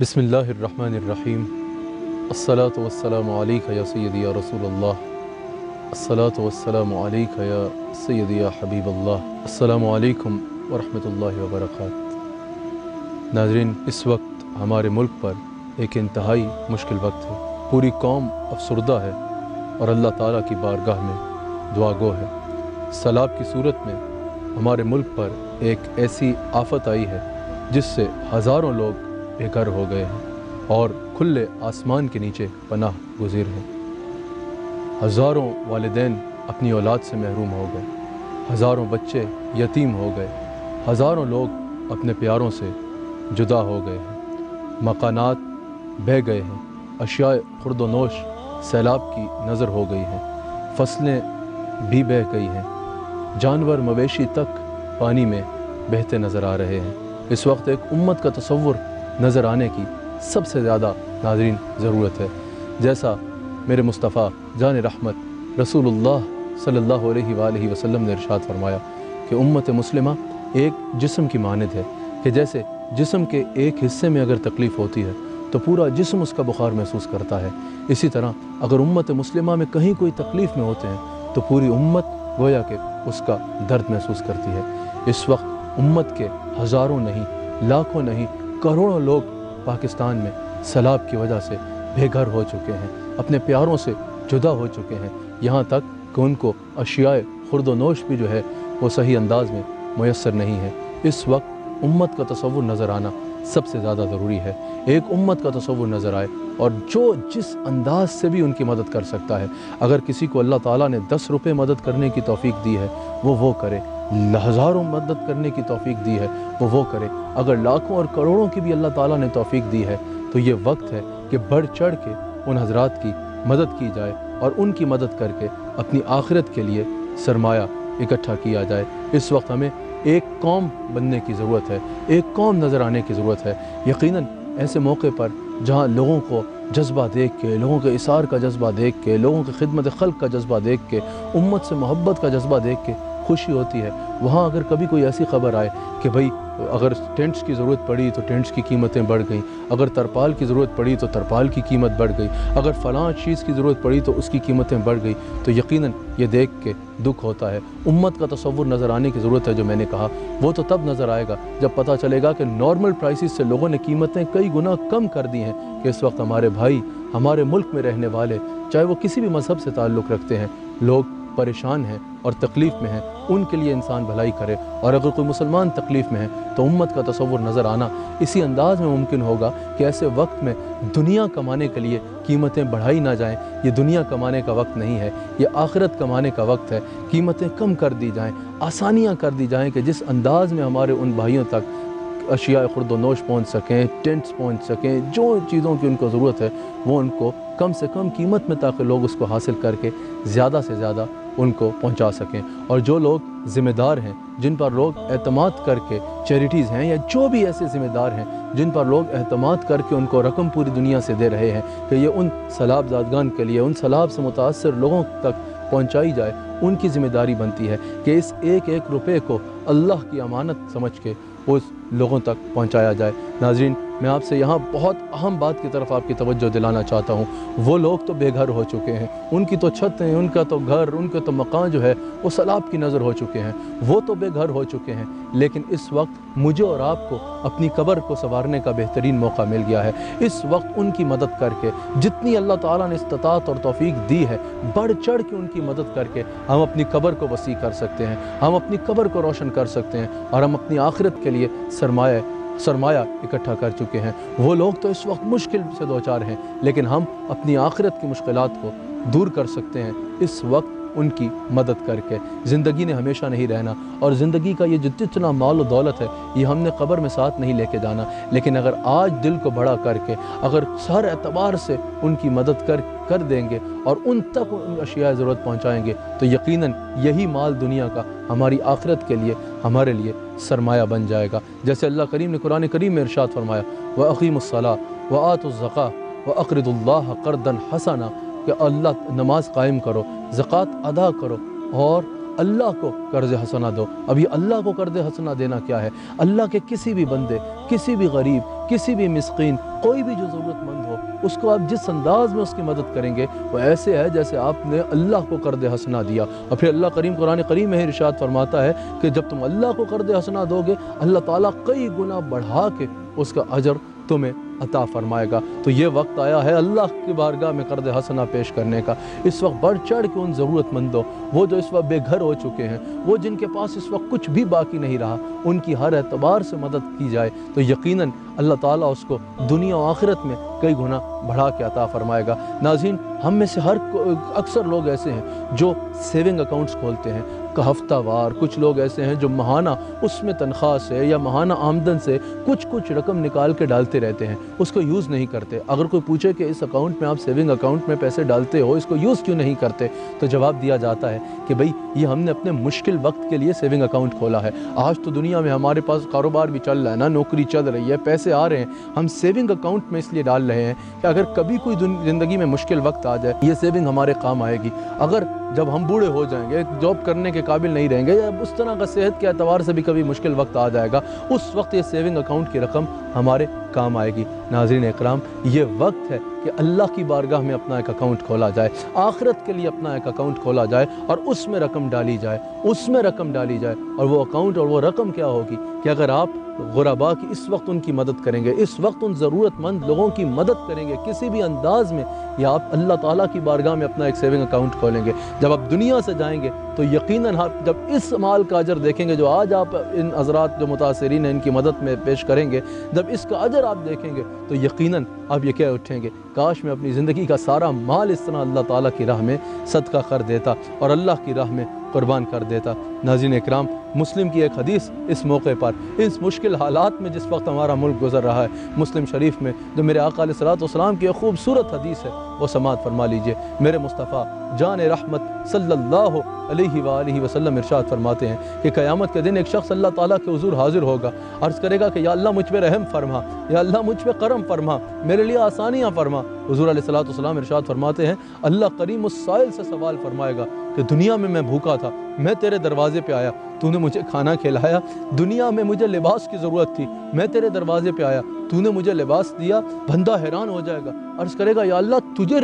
बिस्मिल्लाहिर्रहमानिर्रहीम। अस्सलातु वस्सलामु अलैका या सय्यदी या रसूलल्लाह। अस्सलातु वस्सलामु अलैका या सय्यदी या हबीबल्लाह। अस्सलामु अलैकुम वरहमतुल्लाहि वबरकातुहू। नाज़रीन, इस वक्त हमारे मुल्क पर एक इंतहाई मुश्किल वक्त है। पूरी कौम अफसरदा है और अल्लाह ताला की बारगाह में दुआ गो है। सैलाब की सूरत में हमारे मुल्क पर एक ऐसी आफत आई है जिससे हज़ारों लोग बेघर हो गए हैं और खुले आसमान के नीचे पनाह गुज़ीर हैं। हज़ारों वालिदैन अपनी औलाद से महरूम हो गए, हज़ारों बच्चे यतीम हो गए, हज़ारों लोग अपने प्यारों से जुदा हो गए हैं। मकानात बह गए हैं, अशियाए खुर्दोनोश सैलाब की नज़र हो गई हैं, फसलें भी बह गई हैं, जानवर मवेशी तक पानी में बहते नज़र आ रहे हैं। इस वक्त एक उम्मत का तसव्वुर नज़र आने की सबसे ज़्यादा नाज़रीन ज़रूरत है। जैसा मेरे मुस्तफ़ा जान रहमत रसूलुल्लाह सल्लल्लाहु अलैहि वसल्लम ने इरशाद फरमाया कि उम्मत मुस्लिमा एक जिस्म की मानद है कि जैसे जिस्म के एक हिस्से में अगर तकलीफ़ होती है तो पूरा जिस्म उसका बुखार महसूस करता है। इसी तरह अगर उम्मत मुस्लिमा में कहीं कोई तकलीफ़ में होते हैं तो पूरी उम्मत गोया कि उसका दर्द महसूस करती है। इस वक्त उम्मत के हज़ारों नहीं, लाखों नहीं, करोड़ों लोग पाकिस्तान में सैलाब की वजह से बेघर हो चुके हैं, अपने प्यारों से जुदा हो चुके हैं। यहाँ तक कि उनको अशियाए खुर्दोनोश भी जो है वो सही अंदाज में मुयस्सर नहीं है। इस वक्त उम्मत का तसव्वुर नज़र आना सबसे ज़्यादा ज़रूरी है। एक उम्मत का तसव्वुर नज़र आए और जो जिस अंदाज से भी उनकी मदद कर सकता है, अगर किसी को अल्लाह ताला ने 10 रुपये मदद करने की तौफीक दी है वो करे, हज़ारों मदद करने की तौफीक दी है वो करे, अगर लाखों और करोड़ों की भी अल्लाह ताला ने तौफीक दी है तो ये वक्त है कि बढ़ चढ़ के उन हज़रात की मदद की जाए और उनकी मदद करके अपनी आखिरत के लिए सरमाया इकट्ठा किया जाए। इस वक्त हमें एक कौम बनने की ज़रूरत है, एक कौम नज़र आने की ज़रूरत है। यकीनन ऐसे मौके पर जहाँ लोगों को जज्बा देख के, लोगों के इसार का जज्बा देख के, लोगों के खिदमत खल्क का जज्बा देख के, उम्मत से मोहब्बत का जज्बा देख के खुशी होती है। वहाँ अगर कभी कोई ऐसी ख़बर आए कि भाई अगर टेंट्स की ज़रूरत पड़ी तो टेंट्स की कीमतें बढ़ गई, अगर तरपाल की ज़रूरत पड़ी तो तरपाल की कीमत बढ़ गई, अगर फ़लाँ चीज़ की ज़रूरत पड़ी तो उसकी कीमतें बढ़ गई, तो यकीनन ये देख के दुख होता है। उम्मत का तसव्वुर नज़र आने की ज़रूरत है। जो मैंने कहा वो तो तब नज़र आएगा जब पता चलेगा कि नॉर्मल प्राइसेस से लोगों ने कीमतें कई गुना कम कर दी हैं कि इस वक्त हमारे भाई, हमारे मुल्क में रहने वाले, चाहे वो किसी भी मज़हब से ताल्लुक़ रखते हैं, लोग परेशान हैं और तकलीफ़ में हैं। उनके लिए इंसान भलाई करे। और अगर कोई मुसलमान तकलीफ़ में है तो उम्मत का तसव्वुर नज़र आना इसी अंदाज़ में मुमकिन होगा कि ऐसे वक्त में दुनिया कमाने के लिए कीमतें बढ़ाई ना जाएं। ये दुनिया कमाने का वक्त नहीं है, ये आखिरत कमाने का वक्त है। कीमतें कम कर दी जाएं, आसानियाँ कर दी जाएं कि जिस अंदाज़ में हमारे उन भाइयों तक अशिया खुर्दोनोश पहुँच सकें, टेंट्स पहुँच सकें, जो चीज़ों की उनको ज़रूरत है वो उनको कम से कम कीमत में, ताकि लोग उसको हासिल करके ज़्यादा से ज़्यादा उनको पहुंचा सकें। और जो लोग ज़िम्मेदार हैं, जिन पर लोग एतमाद करके, चैरिटीज़ हैं या जो भी ऐसे ज़िम्मेदार हैं जिन पर लोग एतमाद करके उनको रकम पूरी दुनिया से दे रहे हैं कि ये उन सैलाब ज़ादगान के लिए, उन सैलाब से मुतासर लोगों तक पहुंचाई जाए, उनकी ज़िम्मेदारी बनती है कि इस एक एक रुपये को अल्लाह की अमानत समझ के उस लोगों तक पहुंचाया जाए। नाज़रीन, मैं आपसे यहाँ बहुत अहम बात की तरफ आपकी तवज्जो दिलाना चाहता हूँ। वो लोग तो बेघर हो चुके हैं, उनकी तो छतें, उनका तो घर, उनके तो मकान जो है वो सैलाब की नज़र हो चुके हैं, वो तो बेघर हो चुके हैं। लेकिन इस वक्त मुझे और आपको अपनी कब्र को संवारने का बेहतरीन मौका मिल गया है। इस वक्त उनकी मदद करके, जितनी अल्लाह ताला ने इस्तिताअत और तौफीक दी है, बढ़ चढ़ के उनकी मदद करके हम अपनी कब्र को वसी कर सकते हैं, हम अपनी कब्र को रोशन कर सकते हैं और हम अपनी आखिरत के लिए सरमाया इकट्ठा कर चुके हैं। वो लोग तो इस वक्त मुश्किल से दो चार हैं, लेकिन हम अपनी आखिरत की मुश्किलात को दूर कर सकते हैं इस वक्त उनकी मदद करके। ज़िंदगी ने हमेशा नहीं रहना और ज़िंदगी का ये जितना माल और दौलत है ये हमने कब्र में साथ नहीं लेके जाना। लेकिन अगर आज दिल को बड़ा करके, अगर हर एतबार से उनकी मदद कर देंगे और उन तक उन अशिया ज़रूरत पहुँचाएँगे तो यकीनन यही माल दुनिया का हमारी आखिरत के लिए, हमारे लिए सरमाया बन जाएगा। जैसे अल्लाह करीम ने कुरान करीम में इरशाद फरमाया, व अक़ीमुस्सलाह व आतुज़्ज़काह व अक़रिदुल्लाह क़र्दन हसना, कि अल्लाह नमाज कायम करो, ज़कात अदा करो और اللہ کو قرض حسنہ دو۔ ابھی اللہ کو قرض حسنہ دینا کیا ہے؟ اللہ کے کسی بھی بندے، کسی بھی غریب، کسی بھی مسکین، کوئی بھی جو ضرورت مند ہو، اس کو آپ جس انداز میں اس کی مدد کریں گے وہ ایسے ہے جیسے آپ نے اللہ کو قرض حسنہ دیا۔ اور پھر اللہ کریم قرآن کریم میں ارشاد فرماتا ہے کہ جب تم اللہ کو قرض حسنہ دو گے، اللہ تعالیٰ کئی گنا بڑھا کے اس کا اجر تمہیں عطا فرمائے گا۔ تو یہ وقت آیا ہے اللہ کی بارگاہ میں قرض حسنہ پیش کرنے کا۔ اس وقت بڑھ چڑھ کے ان ضرورت مندوں، وہ جو اس وقت بے گھر ہو چکے ہیں، وہ جن کے پاس اس وقت کچھ بھی باقی نہیں رہا، ان کی ہر اعتبار سے مدد کی جائے تو یقیناً اللہ تعالیٰ اس کو دنیا و آخرت میں کئی گنا بڑھا کے عطا فرمائے گا۔ ناظرین، ہم میں سے اکثر لوگ ایسے ہیں جو سیونگ اکاؤنٹس کھولتے ہیں ہفتہ وار، کچھ لوگ ایسے ہیں جو ماہانہ اس میں تنخواہ سے یا ماہانہ آمدن سے کچھ رقم نکال کے ڈالتے رہتے ہیں، اس کو یوز نہیں کرتے۔ اگر کوئی پوچھے کہ اس اکاؤنٹ میں آپ سیونگ اکاؤنٹ میں پیسے ڈالتے ہو، اس کو یوز کیوں نہیں کرتے، تو جواب دیا جاتا ہے کہ بھئی یہ ہم نے اپنے مشکل وقت کے لیے سیونگ اکاؤنٹ کھولا ہے۔ آج تو دنیا میں ہمارے پاس کاروبار بھی چل رہا ہے نا، نوکری چل رہی ہے، پیسے آ رہے ہیں، ہم سیونگ اکاؤنٹ میں اس لیے ڈال رہے ہیں کہ اگر کبھی کوئی زندگی میں مشکل وقت آ جائے، یہ سیونگ ہمارے کام آئے گی۔ اگر جب ہم بوڑھے ہو جائیں گے، جاب کرنے کے قابل نہیں رہیں گے، یا اس طرح کا صحت کے اعتبار سے بھی کبھی مشکل وقت آ جائے گا، اس وقت یہ سیونگ اکاؤنٹ کی رقم ہمارے کام آئے گی۔ ناظرین اکرام، یہ وقت ہے کہ اللہ کی بارگاہ میں اپنا ایک اکاؤنٹ کھولا جائے، آخرت کے لیے اپنا ایک اکاؤنٹ کھولا جائے اور اس میں رقم ڈالی جائے، اور وہ اکاؤنٹ اور وہ رقم کیا ہوگی کہ اگر آپ غرباء کی اس وقت ان کی مدد کریں گے، اس وقت ان ضرورت مند لوگوں کی مدد کریں گے کسی بھی انداز میں، یا آپ اللہ تعالیٰ کی بارگاہ میں اپنا ایک سیونگ اکاؤنٹ کھولیں گے، جب آپ دنیا سے جائیں گے تو یقیناً آپ جب اس مال کا اجر دیکھیں گے جو آج آپ ان حضرات جو متاثرین ہیں ان کی مدد میں پیش کریں گے، جب اس کا اجر آپ دیکھیں گے تو یقیناً آپ یہ کہہ اٹھیں گے کاش میں اپنی زندگی کا سارا مال اس طرح اللہ تعالیٰ کی راہ میں صدقہ کر دیتا اور اللہ کی راہ میں قربان کر دیتا۔ ناظرین اکرام، مسلم کی ایک حدیث اس موقع پر، اس مشکل حالات میں جس وقت ہمارا ملک گزر رہا ہے، مسلم شریف میں جو میرے آقا علیہ الصلوۃ والسلام کی ایک خوبصورت حدیث ہے وہ سماعت فرما لیجئے۔ میرے مصطفیٰ جان رحمت صلی اللہ علیہ وآلہ وسلم ارشاد فرماتے ہیں کہ قیامت کے دن ایک شخص اللہ تعالیٰ کے حضور حاضر ہوگا، عرض کرے گا کہ یا اللہ مجھ پہ رحم فرما، یا اللہ مجھ پہ کرم فرما، میرے لیے آسانیاں فرما۔ حضور علیہ الصلوۃ والسلام ارشاد فرماتے ہیں اللہ کریم اس سائل سے سوال فرمائے گا کہ دنیا میں بھوکا تھا، میں تیرے دروازے پہ آیا، تو نے مجھے کھانا کھلایا، دنیا میں مجھے لباس کی ضرورت تھی، میں تیرے دروازے پہ آیا، تو نے مجھے لباس دیا۔ بندہ حیران ہو جائے گا، عرض کرے گا یا اللہ تجھے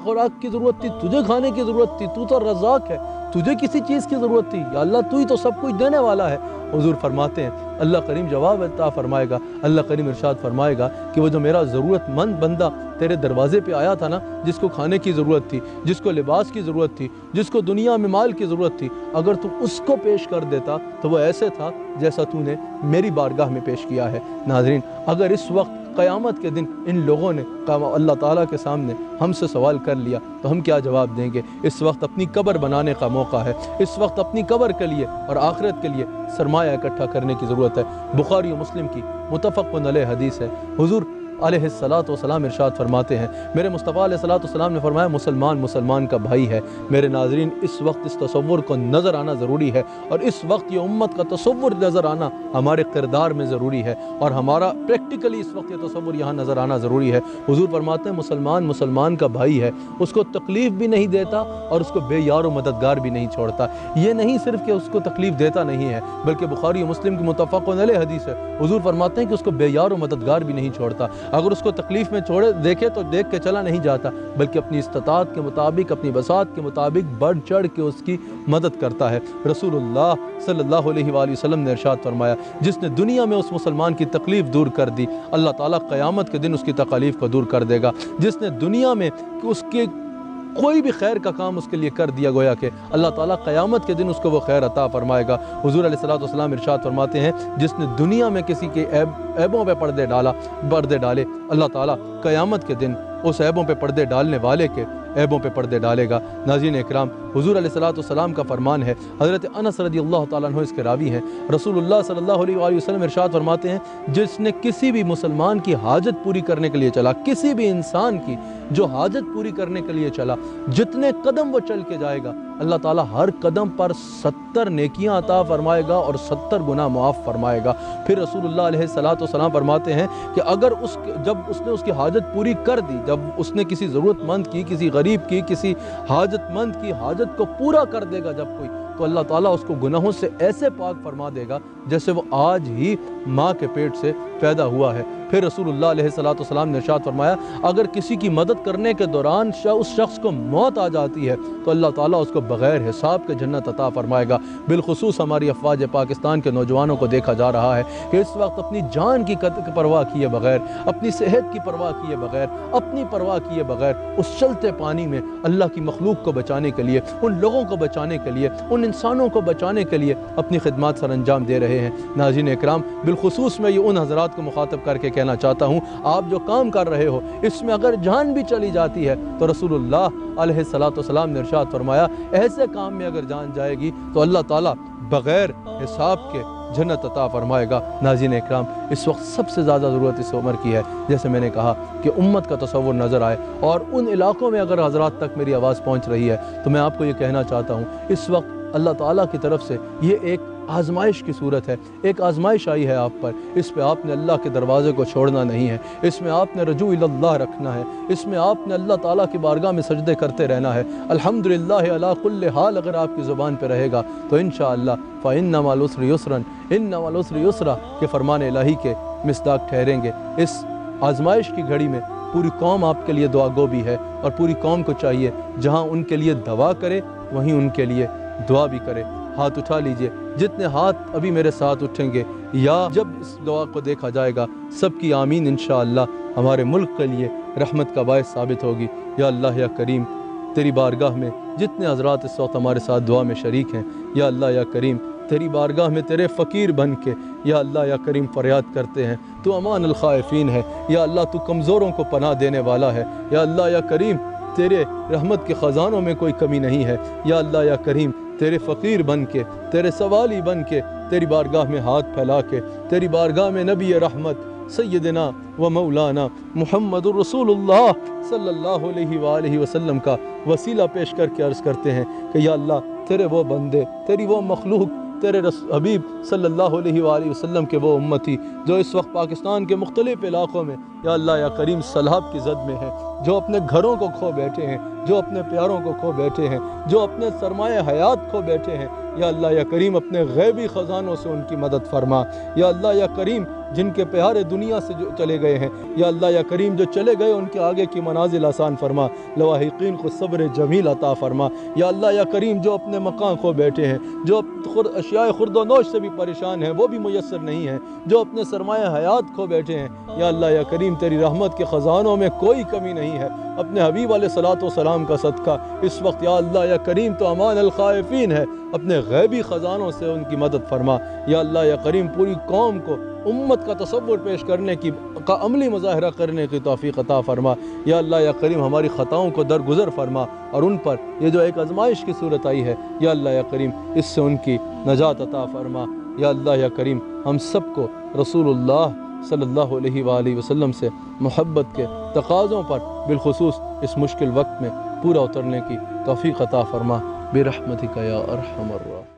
خوراک کی ضرورت تھی، تجھے کھانے کی ضرورت تھی، تو رزاق ہے، تجھے کسی چیز کی ضرورت تھی، یا اللہ تو ہی تو سب کچھ دینے والا ہے۔ حضور فرماتے ہیں اللہ کریم جواب عطا فرمائے گا، اللہ کریم ارشاد فرمائے گا کہ وہ جو میرا ضرورت مند بندہ تیرے دروازے پہ آیا تھا نا، جس کو کھانے کی ضرورت تھی، جس کو لباس کی ضرورت تھی، جس کو دنیا میں مال کی ضرورت تھی، اگر تو اس کو پیش کر دیتا تو وہ ایسے تھا جیسا تو نے میری بارگاہ میں پیش کیا ہے۔ ناظرین، اگر اس وقت قیامت کے دن ان لوگوں نے اللہ تعالیٰ کے سامنے ہم سے سوال کر لیا تو ہم کیا جواب دیں گے؟ اس وقت اپنی قبر بنانے کا موقع ہے، اس وقت اپنی قبر کے لیے اور آخرت کے لیے سرمایہ اکٹھا کرنے کی ضرورت ہے۔ بخاری و مسلم کی متفق علیہ حدیث ہے، حضور علیہ الصلوۃ والسلام ارشاد فرماتے ہیں، میرے مصطفیٰ علیہ الصلوۃ والسلام نے فرمایا مسلمان کا بھائی ہے۔ میرے ناظرین، اس وقت اس تصور کو نظر آنا ضروری ہے، اور اس وقت یہ امت کا تصور نظر آنا ہمارے کردار میں ضروری ہے، اور ہمارا پریکٹیکلی اس وقت یہ تصور یہاں نظر آنا ضروری ہے۔ حضور فرماتے ہیں مسلمان کا بھائی ہے، اس کو تکلیف بھی نہیں دیتا اور اس کو بے یار و مددگار بھی نہیں چھوڑتا۔ یہ نہیں صرف کہ اس کو تکلیف دیتا نہیں ہے، بلکہ بخاری و مسلم کی متفق علیہ حدیث ہے، حضور فرماتے ہیں کہ اس کو بے یار و مددگار بھی نہیں چھوڑتا۔ اگر اس کو تکلیف میں دیکھے تو دیکھ کے چلا نہیں جاتا، بلکہ اپنی استطاعت کے مطابق، اپنی بساط کے مطابق بڑھ چڑھ کے اس کی مدد کرتا ہے۔ رسول اللہ صلی اللہ علیہ وآلہ وسلم نے ارشاد فرمایا، جس نے دنیا میں اس مسلمان کی تکلیف دور کر دی، اللہ تعالیٰ قیامت کے دن اس کی تکالیف کو دور کر دے گا۔ جس نے دنیا میں اس کے کوئی بھی خیر کا کام اس کے لیے کر دیا، گویا کہ اللہ تعالیٰ قیامت کے دن اس کو وہ خیر عطا فرمائے گا۔ حضور علیہ الصلوۃ والسلام ارشاد فرماتے ہیں، جس نے دنیا میں کسی کے عیبوں پہ پردے ڈالے، اللہ تعالیٰ قیامت کے دن اس عیبوں پہ پردے ڈالنے والے کے عیبوں پہ پردے ڈالے گا۔ ناظرین اکرام، حضور علیہ الصلوۃ والسلام کا فرمان ہے، حضرت انس رضی اللہ تعالیٰ عنہ اس کے راوی ہیں، رسول اللہ صلی اللہ علیہ وآلہ وسلم ارشاد فرماتے ہیں، جس نے کسی بھی مسلمان کی حاجت پوری کرنے کے لیے چلا، کسی بھی انسان کی جو حاجت پوری کرنے کے لیے چلا، جتنے قدم وہ چل کے جائے گا، اللہ تعالیٰ ہر قدم پر 70 نیکیاں عطا فرمائے گا اور 70 گناہ معاف فرمائے گا۔ پھر رسول اللہ علیہ الصلوۃ والسلام فرماتے ہیں کہ اگر جب اس نے اس کی حاجت پوری کر دی، جب اس نے کسی ضرورت مند کی، کسی غریب کی، کسی حاجت مند کی حاجت کو پورا کر دے گا جب کوئی، تو اللہ ताला उसको गुनाहों से ऐसे पाक फरमा देगा जैसे वो आज ही माँ के पेट से पैदा हुआ है। फिर रसूलुल्लाह अलैहिस्सलाम ने इरशाद फरमाया, अगर किसी की मदद करने के दौरान उस शख्स को मौत आ जाती है तो अल्लाह ताला उसको बग़ैर हिसाब के जन्नत अता फरमाएगा। बिलखुसूस हमारी अफ़वाज पाकिस्तान के नौजवानों को देखा जा रहा है कि इस वक्त अपनी जान की परवाह किए बगैर, अपनी सेहत की परवाह किए बगैर, अपनी परवाह किए बगैर उस चलते पानी में अल्लाह की मखलूक को बचाने के लिए, उन लोगों को बचाने के लिए, उन इंसानों को बचाने के लिए अपनी खिदमत सर अंजाम दे रहे हैं। नाज़रीन इकराम, बिलखुसूस मैं ये उन हज़रात को मुखातब करके कहना चाहता हूँ, आप जो काम कर रहे हो इसमें अगर जान भी चली जाती है तो रसूलुल्लाह अलैहिस्सलाम ने इरशाद फरमाया, ऐसे काम में अगर जान जाएगी तो अल्लाह ताला बग़ैर हिसाब के जन्नत अता फरमाएगा। नाज़रीन इकराम, इस वक्त सबसे ज़्यादा ज़रूरत इस उम्र की है, जैसे मैंने कहा, कि उम्मत का तसव्वुर नज़र आए और उन इलाक़ों में अगर हज़रात तक मेरी आवाज़ पहुँच रही है तो मैं आपको ये कहना चाहता हूँ, इस वक्त अल्लाह ताला की तरफ से ये एक आज़माइश की सूरत है, एक आज़माइश आई है आप पर। इस पे आपने अल्लाह के दरवाज़े को छोड़ना नहीं है, इसमें आपने रजू इल्लल्लाह रखना है, इसमें आपने अल्लाह ताला की बारगाह में सजदे करते रहना है। अल्हम्दुलिल्लाह अला कुल्li हाल अगर आपकी ज़ुबान पे रहेगा तो इंशाअल्लाह फ़इन्ना मअल उसरि युस्रन इन्ना मअल उसरि युस्रा के फरमान इलाही के मिस्दाक ठहरेंगे। इस आज़माइश की घड़ी में पूरी कौम आपके लिए दुआ गो भी है और पूरी कौम को चाहिए जहाँ उनके लिए दवा करे वहीं उनके लिए दुआ भी करे। हाथ उठा लीजिए, जितने हाथ अभी मेरे साथ उठेंगे या जब इस दुआ को देखा जाएगा सबकी आमीन इंशाअल्लाह हमारे मुल्क के लिए रहमत का बायस साबित होगी। या अल्लाह या करीम, तेरी बारगाह में जितने हज़रात इस वक्त हमारे साथ दुआ में शरीक हैं, या अल्लाह या करीम तेरी बारगाह में तेरे फ़कीर बन के या अल्लाह या करीम फ़रियाद करते हैं, तू अमान अल ख़ाइफ़ीन है, या अल्लाह तू कमज़ोरों को पनाह देने वाला है, या अल्लाह या करीम तेरे रहमत के ख़ज़ानों में कोई कमी नहीं है, या अल्लाह या करीम तेरे फ़कीर बन के, तेरे सवाली बन के, तेरी बारगाह में हाथ फैला के, तेरी बारगाह में नबी रहमत सैयदना व मौलाना मुहम्मदुर रसूलुल्लाह सल्लल्लाहु अलैहि वसल्लम का वसीला पेश करके अर्ज़ करते हैं कि या अल्लाह तेरे वो बंदे, तेरी वो मखलूक, तेरे हबीब सल्लल्लाहु अलैहि वसल्लम के वो उम्मती जो इस वक्त पाकिस्तान के मुख्तलिफ़ इलाक़ों में या अल्लाह या करीम सलाब की ज़द में हैं, जो अपने घरों को खो बैठे हैं, जो अपने प्यारों को खो बैठे हैं, जो अपने सरमाए हयात खो बैठे हैं, या अल्लाह या करीम अपने गैबी ख़ज़ानों से उनकी मदद फरमा। या अल्लाह या करीम जिनके प्यारे दुनिया से जो चले गए हैं, या अल्लाह या करीम जो चले गए उनके आगे की मनाजिल आसान फरमा, लवाहिकीन को सब्र जमील अता फरमा। या अल्लाह या करीम जो अपने मकान खो बैठे हैं, जो खुद अशियाए खुर्दोनोश से भी परेशान हैं, वो भी मुयस्सर नहीं हैं, जो अपने सरमाए हयात खो बैठे हैं, या अल्लाह या करीम तेरी रहमत के ख़ज़ानों में कोई कमी नहीं है। अपने हबीब अलैहिस्सलातु वस्सलाम का सदका इस वक्त या अल्लाह या करीम तो अमान अल ख़ाइफ़ीन है, अपने गैबी ख़ज़ानों से उनकी मदद फरमा। या अल्लाह या करीम पूरी कौम को उम्मत का तसव्वुर पेश करने की का अमली मुज़ाहिरा करने की तौफ़ीक़ अता फरमा। या अल्लाह या करीम हमारी ख़ताओं को दरगुज़र फरमा और उन पर ये जो एक आज़माइश की सूरत आई है, या अल्लाह या करीम इससे उनकी नजात अता फरमा। या अल्लाह या करीम हम सबको रसूलुल्लाह सल्लल्लाहु अलैहि वसल्लम से मोहब्बत के तकाज़ों पर बिलखुसूस इस मुश्किल वक्त में पूरा उतरने की तौफ़ीक़ अता फरमा बिरहमतिका या अरहमर राहिमीन।